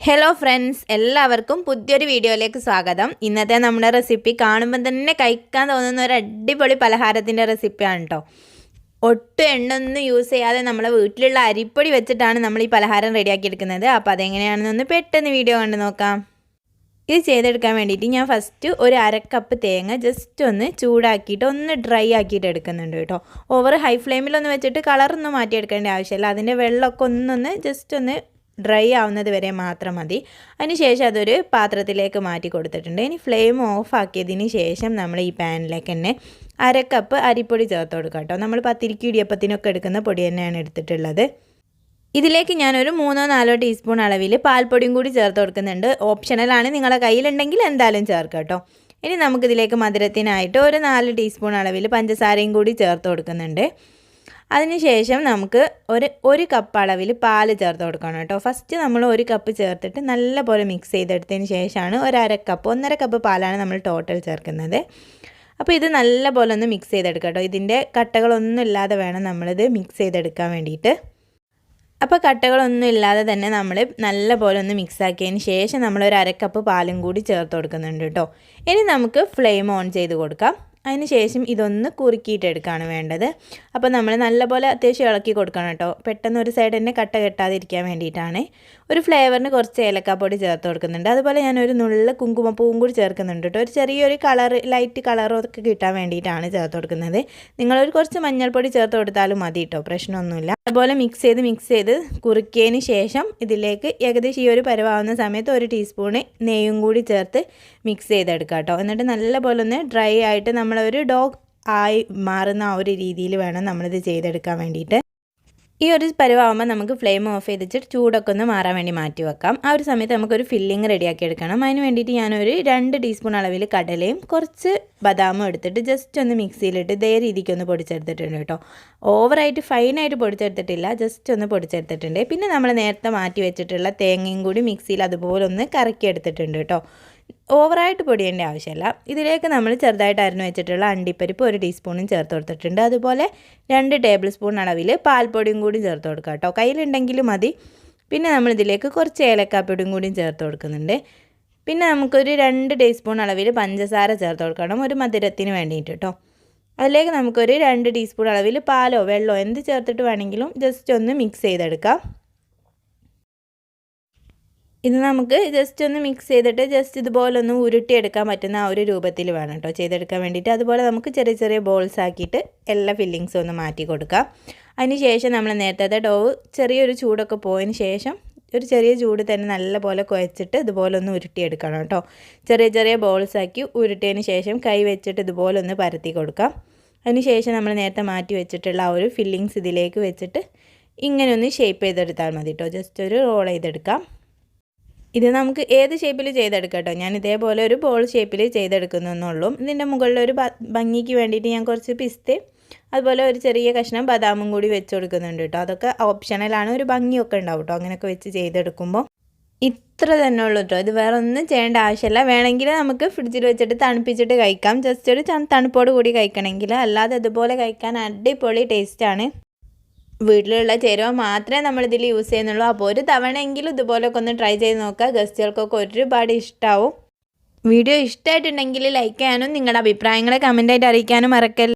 Hello friends, എല്ലാവർക്കും പുതിയൊരു വീഡിയോയിലേക്ക് സ്വാഗതം. ഇന്നത്തെ നമ്മുടെ റെസിപ്പി കാണുമ്പോൾ തന്നെ കഴിക്കാൻ തോന്നുന്ന ഒരു അടിപൊളി പലഹാരത്തിൻ്റെ റെസിപ്പിയാണ് കേട്ടോ. ഒട്ടും എണ്ണൊന്നും യൂസ് ചെയ്യാതെ നമ്മളെ വീട്ടിലുള്ള അരിപ്പൊടി വെച്ചിട്ടാണ് നമ്മൾ ഈ പലഹാരം റെഡിയാക്കി എടുക്കുന്നത്. അപ്പോൾ അതെങ്ങനെയാണെന്നൊന്ന് പെട്ടെന്ന് വീഡിയോ കണ്ട് നോക്കാം. ഇത് ചെയ്തെടുക്കാൻ വേണ്ടിയിട്ട് ഞാൻ ഫസ്റ്റ് ഒരു അരക്കപ്പ് തേങ്ങ ജസ്റ്റ് ഒന്ന് ചൂടാക്കിയിട്ട് ഒന്ന് ഡ്രൈ ആക്കിയിട്ട് എടുക്കുന്നുണ്ട് കേട്ടോ. ഓവർ ഹൈ ഫ്ലെയിമിലൊന്നും വെച്ചിട്ട് കളറൊന്നും മാറ്റിയെടുക്കേണ്ട ആവശ്യമില്ല. അതിൻ്റെ വെള്ളമൊക്കെ ഒന്നൊന്ന് ജസ്റ്റ് ഒന്ന് ഡ്രൈ ആവുന്നത് വരെ മാത്രം മതി. അതിനുശേഷം അതൊരു പാത്രത്തിലേക്ക് മാറ്റി കൊടുത്തിട്ടുണ്ട്. ഇനി ഫ്ലെയിം ഓഫ് ആക്കിയതിന് ശേഷം നമ്മൾ ഈ പാനിലേക്ക് തന്നെ അരക്കപ്പ് അരിപ്പൊടി ചേർത്ത് കൊടുക്കാം കേട്ടോ. നമ്മൾ പത്തിരിക്ക് ഇടിയപ്പത്തിനൊക്കെ എടുക്കുന്ന പൊടി തന്നെയാണ് എടുത്തിട്ടുള്ളത്. ഇതിലേക്ക് ഞാനൊരു 3-4 ടീസ്പൂൺ അളവിൽ പാൽപ്പൊടിയും കൂടി ചേർത്ത് കൊടുക്കുന്നുണ്ട്. ഓപ്ഷണലാണ്, നിങ്ങളുടെ കയ്യിലുണ്ടെങ്കിൽ എന്തായാലും ചേർക്കാം കേട്ടോ. ഇനി നമുക്കിതിലേക്ക് മധുരത്തിനായിട്ട് ഒരു 4 ടീസ്പൂൺ അളവിൽ പഞ്ചസാരയും കൂടി ചേർത്ത് കൊടുക്കുന്നുണ്ട്. അതിനുശേഷം നമുക്ക് ഒരു കപ്പ് അളവിൽ പാൽ ചേർത്ത് കൊടുക്കണം കേട്ടോ. ഫസ്റ്റ് നമ്മൾ 1 കപ്പ് ചേർത്തിട്ട് നല്ലപോലെ മിക്സ് ചെയ്തെടുത്തതിന് ശേഷമാണ് 1.5 കപ്പ് പാലാണ് നമ്മൾ ടോട്ടൽ ചേർക്കുന്നത്. അപ്പോൾ ഇത് നല്ലപോലെ ഒന്ന് മിക്സ് ചെയ്തെടുക്കാം കേട്ടോ. ഇതിൻ്റെ കട്ടകളൊന്നും ഇല്ലാതെ വേണം നമ്മളിത് മിക്സ് ചെയ്തെടുക്കാൻ വേണ്ടിയിട്ട്. അപ്പോൾ കട്ടകളൊന്നും ഇല്ലാതെ തന്നെ നമ്മൾ നല്ലപോലെ ഒന്ന് മിക്സ് ആക്കിയതിന് ശേഷം നമ്മൾ 1/2 കപ്പ് പാലും കൂടി ചേർത്ത് കൊടുക്കുന്നുണ്ട് കേട്ടോ. ഇനി നമുക്ക് ഫ്ലെയിം ഓൺ ചെയ്ത് കൊടുക്കാം. അതിന് ശേഷം ഇതൊന്ന് കുറുക്കിയിട്ടെടുക്കുകയാണ് വേണ്ടത്. അപ്പോൾ നമ്മൾ നല്ലപോലെ അത്യാവശ്യം ഇളക്കി കൊടുക്കണം കേട്ടോ. പെട്ടെന്ന് ഒരു സൈഡ് തന്നെ കട്ട കെട്ടാതിരിക്കാൻ വേണ്ടിയിട്ടാണ്. ഒരു ഫ്ലേവറിന് കുറച്ച് ഏലക്കാപ്പൊടി ചേർത്ത് കൊടുക്കുന്നുണ്ട്. അതുപോലെ ഞാനൊരു നുള്ള കുങ്കുമപ്പൂവും കൂടി ചേർക്കുന്നുണ്ട് കേട്ടോ. ഒരു ചെറിയൊരു ലൈറ്റ് കളറൊക്കെ കിട്ടാൻ വേണ്ടിയിട്ടാണ് ചേർത്ത് കൊടുക്കുന്നത്. നിങ്ങളൊരു കുറച്ച് മഞ്ഞൾപ്പൊടി ചേർത്ത് കൊടുത്താലും മതി കേട്ടോ, പ്രശ്നമൊന്നുമില്ല. അതുപോലെ മിക്സ് ചെയ്ത് കുറുക്കിയതിന് ശേഷം ഇതിലേക്ക് ഏകദേശം ഈ ഒരു പരുവാവുന്ന സമയത്ത് 1 ടീസ്പൂണ് നെയ്യും കൂടി ചേർത്ത് മിക്സ് ചെയ്തെടുക്കാം കേട്ടോ. എന്നിട്ട് നല്ലപോലെ ഒന്ന് ഡ്രൈ ആയിട്ട് നമ്മളൊരു ഡോ ആയി മാറുന്ന ആ ഒരു രീതിയിൽ വേണം നമ്മളിത് ചെയ്തെടുക്കാൻ വേണ്ടിയിട്ട്. ഈ ഒരു പരുവാകുമ്പോൾ നമുക്ക് ഫ്ലെയിം ഓഫ് ചെയ്തിട്ട് ചൂടൊക്കെ ഒന്ന് മാറാൻ വേണ്ടി മാറ്റി വെക്കാം. ആ ഒരു സമയത്ത് നമുക്കൊരു ഫില്ലിങ് റെഡിയാക്കി എടുക്കണം. അതിന് വേണ്ടിയിട്ട് ഞാനൊരു 2 ടീസ്പൂൺ അളവിൽ കടലയും കുറച്ച് ബദാമും എടുത്തിട്ട് ജസ്റ്റ് ഒന്ന് മിക്സിയിലിട്ട് ഇതേ രീതിക്ക് ഒന്ന് പൊടിച്ചെടുത്തിട്ടുണ്ട് കേട്ടോ. ഓവറായിട്ട് ഫൈനായിട്ട് പൊടിച്ചെടുത്തിട്ടില്ല, ജസ്റ്റ് ഒന്ന് പൊടിച്ചെടുത്തിട്ടുണ്ട്. പിന്നെ നമ്മൾ നേരത്തെ മാറ്റി വെച്ചിട്ടുള്ള തേങ്ങയും കൂടി മിക്സിയിൽ അതുപോലെ ഒന്ന് കറക്കി എടുത്തിട്ടുണ്ട് കേട്ടോ. ഓവറായിട്ട് പൊടിയേണ്ട ആവശ്യമില്ല. ഇതിലേക്ക് നമ്മൾ ചെറുതായിട്ട് അരിഞ്ഞു വെച്ചിട്ടുള്ള അണ്ടിപ്പരിപ്പ് 1 ടീസ്പൂണും ചേർത്ത് കൊടുത്തിട്ടുണ്ട്. അതുപോലെ 2 ടേബിൾ സ്പൂൺ അളവിൽ പാൽപ്പൊടിയും കൂടി ചേർത്ത് കൊടുക്കുക കേട്ടോ. കയ്യിലുണ്ടെങ്കിലും മതി. പിന്നെ നമ്മളിതിലേക്ക് കുറച്ച് ഏലക്കാപ്പൊടിയും കൂടിയും ചേർത്ത് കൊടുക്കുന്നുണ്ട്. പിന്നെ നമുക്കൊരു 2 ടീസ്പൂൺ അളവിൽ പഞ്ചസാര ചേർത്ത് കൊടുക്കണം, ഒരു മധുരത്തിന് വേണ്ടിയിട്ട് കേട്ടോ. അതിലേക്ക് നമുക്കൊരു 2 ടീസ്പൂൺ അളവിൽ പാലോ വെള്ളമോ എന്ത് ചേർത്തിട്ട് വേണമെങ്കിലും ജസ്റ്റ് ഒന്ന് മിക്സ് ചെയ്തെടുക്കാം. ഇത് നമുക്ക് ജസ്റ്റ് ഒന്ന് മിക്സ് ചെയ്തിട്ട് ജസ്റ്റ് ഇതുപോലെ ഒന്ന് ഉരുട്ടിയെടുക്കാൻ പറ്റുന്ന ആ ഒരു രൂപത്തിൽ വേണം കേട്ടോ ചെയ്തെടുക്കാൻ വേണ്ടിയിട്ട്. അതുപോലെ നമുക്ക് ചെറിയ ചെറിയ ബോൾസ് ആക്കിയിട്ട് എല്ലാ ഫില്ലിങ്സും ഒന്ന് മാറ്റി കൊടുക്കാം. അതിന് ശേഷം നമ്മൾ നേരത്തെ ഡോവ് ചെറിയൊരു ചൂടൊക്കെ പോയതിന് ശേഷം ഒരു ചെറിയ ചൂട് തന്നെ നല്ലപോലെ കുഴച്ചിട്ട് ഇതുപോലെ ഒന്ന് ഉരുട്ടിയെടുക്കണം കേട്ടോ. ചെറിയ ചെറിയ ബോൾസ് ആക്കി ഉരുട്ടിയതിന് ശേഷം കൈ വെച്ചിട്ട് ഇതുപോലെ ഒന്ന് പരത്തി കൊടുക്കാം. അതിന് ശേഷം നമ്മൾ നേരത്തെ മാറ്റി വെച്ചിട്ടുള്ള ആ ഒരു ഫില്ലിങ്സ് ഇതിലേക്ക് വെച്ചിട്ട് ഇങ്ങനെ ഒന്ന് ഷേപ്പ് ചെയ്തെടുത്താൽ മതി കേട്ടോ. ജസ്റ്റ് ഒരു റോൾ ചെയ്തെടുക്കാം. ഇത് നമുക്ക് ഏത് ഷേപ്പിൽ ചെയ്തെടുക്കാം കേട്ടോ. ഞാൻ ഇതേപോലെ ഒരു ബോൾ ഷേപ്പിൽ ചെയ്തെടുക്കുന്നുള്ളൂ. ഇതിൻ്റെ മുകളിലൊരു ഭംഗിക്ക് വേണ്ടിയിട്ട് ഞാൻ കുറച്ച് പിസ്തയും അതുപോലെ ഒരു ചെറിയ കഷ്ണം ബദാമും കൂടി വെച്ച് കൊടുക്കുന്നുണ്ട് കേട്ടോ. അതൊക്കെ ഓപ്ഷണലാണ്, ഒരു ഭംഗിയൊക്കെ ഉണ്ടാവും കേട്ടോ അങ്ങനെയൊക്കെ വെച്ച് ചെയ്തെടുക്കുമ്പോൾ. ഇത്ര തന്നെ ഉള്ളൂ കേട്ടോ. ഇത് വേറെ ഒന്നും ചെയ്യേണ്ട ആവശ്യമില്ല. വേണമെങ്കിൽ നമുക്ക് ഫ്രിഡ്ജിൽ വെച്ചിട്ട് തണുപ്പിച്ചിട്ട് കഴിക്കാം, ജസ്റ്റ് ഒരു തണുപ്പോട് കൂടി കഴിക്കണമെങ്കിൽ. അല്ലാതെ ഇതുപോലെ കഴിക്കാൻ അടിപൊളി ടേസ്റ്റാണ്. വീട്ടിലുള്ള ചേരുവ മാത്രമേ നമ്മളിതിൽ യൂസ് ചെയ്യുന്നുള്ളൂ. അപ്പോൾ ഒരു തവണയെങ്കിലും ഇതുപോലൊക്കെ ഒന്ന് ട്രൈ ചെയ്ത് നോക്കുക. ഗസ്റ്റുകൾക്കൊക്കെ ഒരുപാട് ഇഷ്ടമാവും. വീഡിയോ ഇഷ്ടമായിട്ടുണ്ടെങ്കിൽ ലൈക്ക് ചെയ്യാനും നിങ്ങളുടെ അഭിപ്രായങ്ങളെ കമൻറ്റായിട്ട് അറിയിക്കാനും മറക്കല്ല.